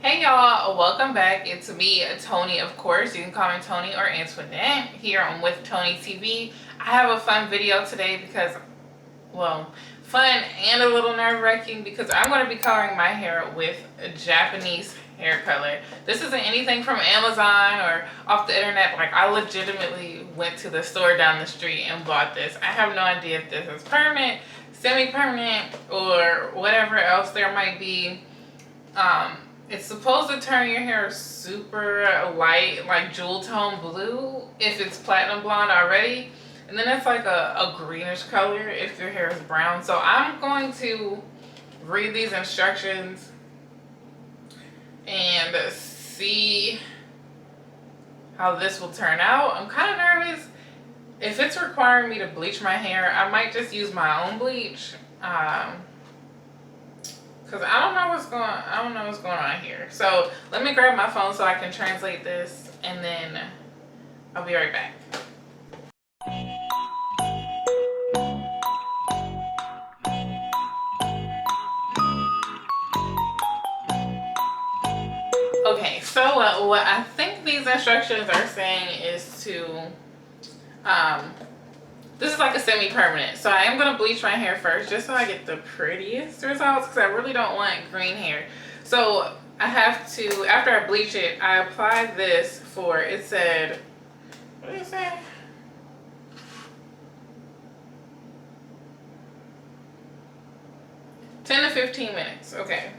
Hey y'all, welcome back. It's me, Tony, of course. You can call me Tony or Antoinette here on WithTonieTV. I have a fun video today because, well, fun and a little nerve-wracking because I'm going to be coloring my hair with a Japanese hair color. This isn't anything from Amazon or off the internet. Like, I legitimately went to the store down the street and bought this. I have no idea if this is permanent, semi-permanent, or whatever else there might be. It's supposed to turn your hair super light, like jewel tone blue if it's platinum blonde already. And then it's like a greenish color if your hair is brown. So I'm going to read these instructions and see how this will turn out. I'm kind of nervous. If it's requiring me to bleach my hair, I might just use my own bleach. Because I don't know what's going on here. So let me grab my phone so I can translate this, and then I'll be right back. Okay, so what I think these instructions are saying is to this is like a semi-permanent, so I am going to bleach my hair first just so I get the prettiest results because I really don't want green hair. So I have to, after I bleach it, I apply this for, it said, what did it say? "10 to 15 minutes. Okay.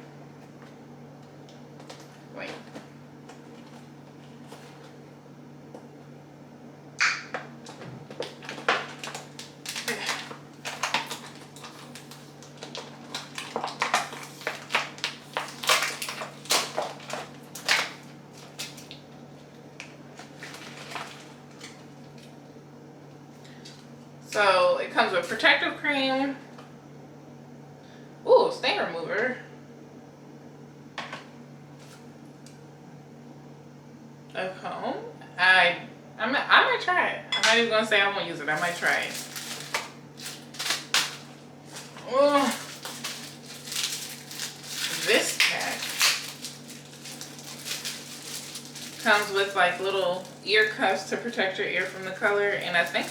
Wait. So it comes with protective cream. Ooh, stain remover. A comb. I might try it. I'm not even gonna say I won't use it. I might try it. Oh, this pack comes with like little ear cuffs to protect your ear from the color, and I think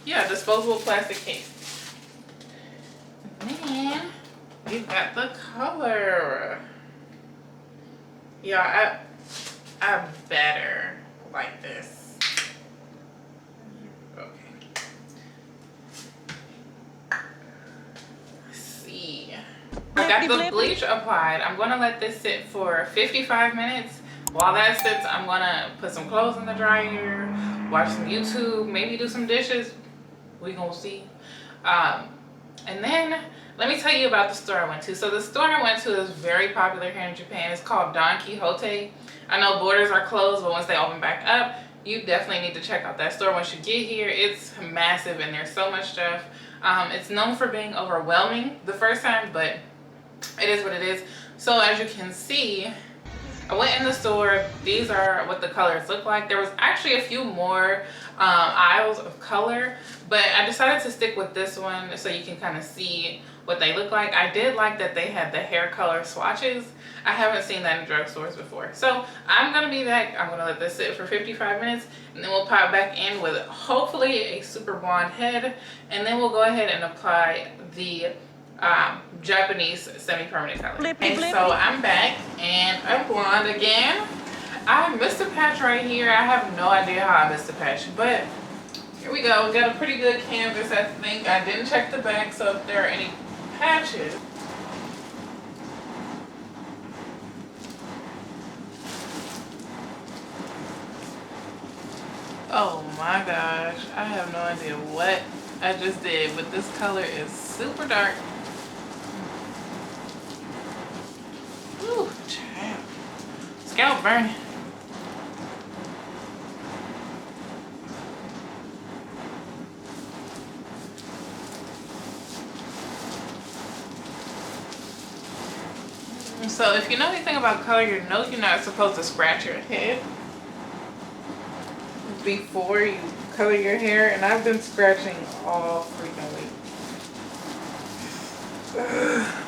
yeah, disposable plastic case. And then we've got the color. Yeah, I better like this. Okay. Let's see. I got the bleach applied. I'm gonna let this sit for 55 minutes. While that sits, I'm gonna put some clothes in the dryer, watch some YouTube, maybe do some dishes. We gonna see. And then let me tell you about the store I went to. So the store I went to is very popular here in Japan. It's called Don Quixote. I know borders are closed, but once they open back up, you definitely need to check out that store once you get here. It's massive and there's so much stuff. It's known for being overwhelming the first time, but it is what it is. So as you can see, I went in the store. These are what the colors look like. There was actually a few more aisles of color, but I decided to stick with this one so you can kind of see what they look like. I did like that they had the hair color swatches. I haven't seen that in drugstores before. So I'm gonna be back. I'm gonna let this sit for 55 minutes, and then we'll pop back in with hopefully a super blonde head, and then we'll go ahead and apply the Japanese semi-permanent color. And so I'm back and I'm blonde again. I missed a patch right here. I have no idea how I missed a patch, but here we go. We got a pretty good canvas, I think. I didn't check the back, so if there are any patches. Oh my gosh, I have no idea what I just did, but this color is super dark. Ooh, child. Scalp burning. So if you know anything about color, you know you're not supposed to scratch your head before you color your hair, and I've been scratching all freaking week.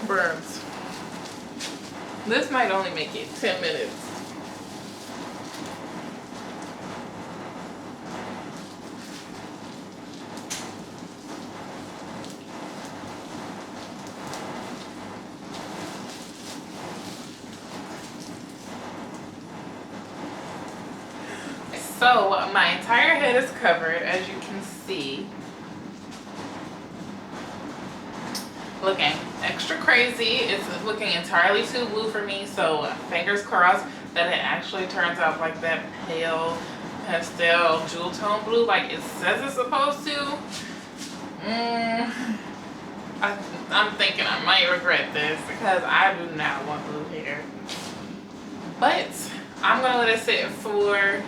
Burns. This might only make it 10 minutes. So my entire head is covered, as you can see. Looking extra crazy. It's looking entirely too blue for me, so fingers crossed that it actually turns out like that pale pastel jewel tone blue like it says it's supposed to. I'm thinking I might regret this because I do not want blue hair. But I'm gonna let it sit for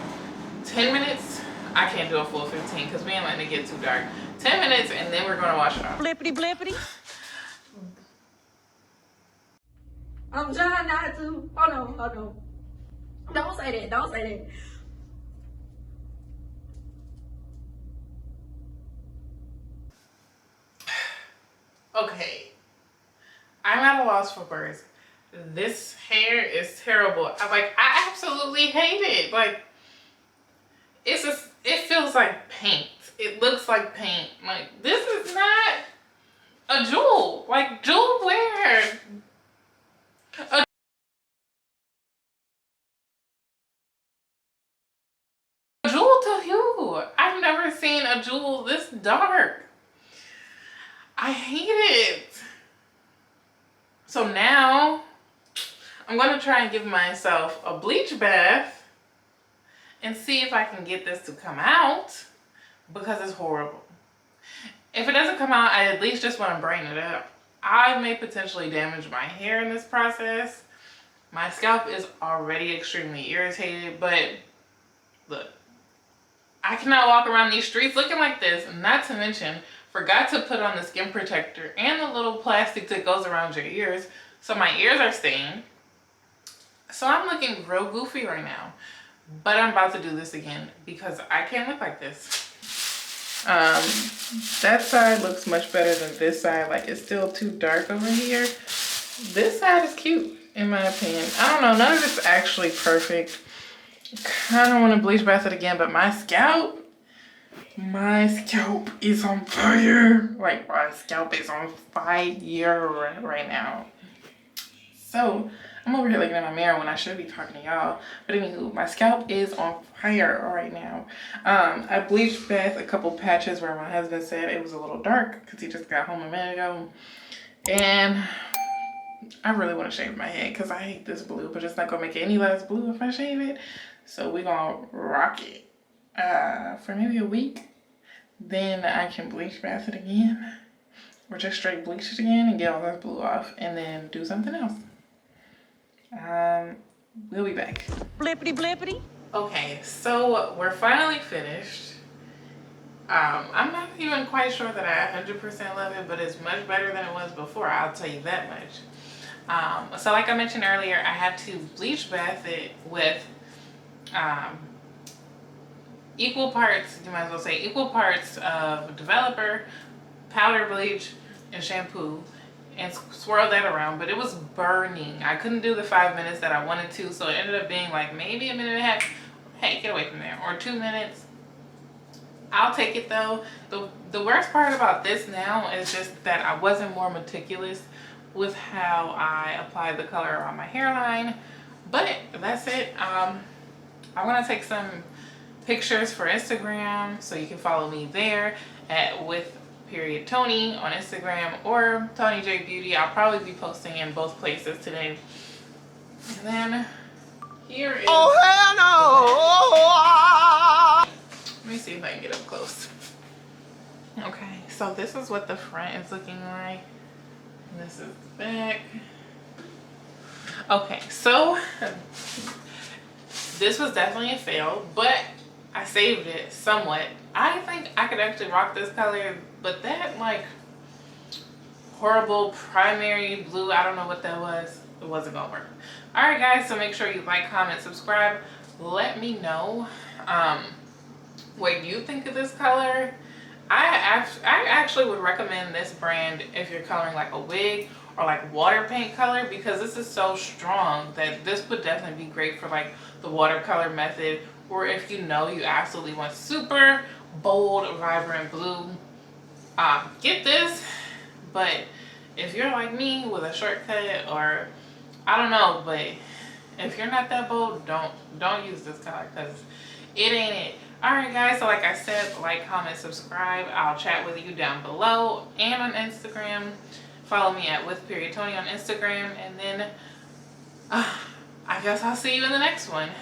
10 minutes. I can't do a full 15 because we ain't letting it get too dark. 10 minutes and then we're gonna wash it off. Blippity blippity. I'm trying not to. Oh no, oh no. Don't say that, don't say that. Okay. I'm at a loss for words. This hair is terrible. I absolutely hate it. Like, it's just, it feels like paint. It looks like paint. Like, this is not a jewel. Like, jewel wear. A jewel to who? I've never seen a jewel this dark. I hate it. So now, I'm going to try and give myself a bleach bath and see if I can get this to come out because it's horrible. If it doesn't come out, I at least just want to brain it up. I may potentially damage my hair in this process. My scalp is already extremely irritated, but look, I cannot walk around these streets looking like this. Not to mention, forgot to put on the skin protector and the little plastic that goes around your ears. So my ears are stained. So I'm looking real goofy right now. But I'm about to do this again because I can't look like this. That side looks much better than this side. Like, it's still too dark over here. This side is cute, in my opinion. I don't know, none of it's actually perfect. Kind of want to bleach bath it again, but my scalp is on fire. Like, my scalp is on fire right now. So, I'm over here looking at my mirror when I should be talking to y'all. But anywho, my scalp is on fire right now. I bleached bath a couple patches where my husband said it was a little dark because he just got home a minute ago. And I really want to shave my head because I hate this blue, but it's not going to make it any less blue if I shave it. So we're going to rock it for maybe a week. Then I can bleach bath it again. Or just straight bleach it again and get all that blue off. And then do something else. We'll be back. Blippity blippity. Okay, so we're finally finished. I'm not even quite sure that I 100% love it, but it's much better than it was before, I'll tell you that much. So like I mentioned earlier, I had to bleach bath it with equal parts, you might as well say equal parts of developer, powder bleach, and shampoo, and swirl that around. But it was burning. I couldn't do the 5 minutes that I wanted to, so it ended up being like maybe a minute and a half. Hey, get away from there. Or 2 minutes. I'll take it though. The worst part about this now is just that I wasn't more meticulous with how I applied the color on my hairline. But that's it. I want to take some pictures for Instagram, so you can follow me there at WithTonie on Instagram or Tony J Beauty. I'll probably be posting in both places today. And then here is. Oh hell no! Let me see if I can get up close. Okay, so this is what the front is looking like. And this is the back. Okay, so this was definitely a fail, but I saved it somewhat. I think I could actually rock this color, but that like horrible primary blue, I don't know what that was, it wasn't gonna work. All right guys, so make sure you like, comment, subscribe. Let me know what you think of this color. I actually would recommend this brand if you're coloring like a wig or like water paint color, because this is so strong that this would definitely be great for like the watercolor method, or if you know you absolutely want super bold, vibrant blue, get this. But if you're like me with a shortcut, or I don't know, but if you're not that bold, don't use this color, because it ain't it. Alright guys, so like I said, like, comment, subscribe. I'll chat with you down below and on Instagram. Follow me at WithTonie on Instagram, and then I guess I'll see you in the next one.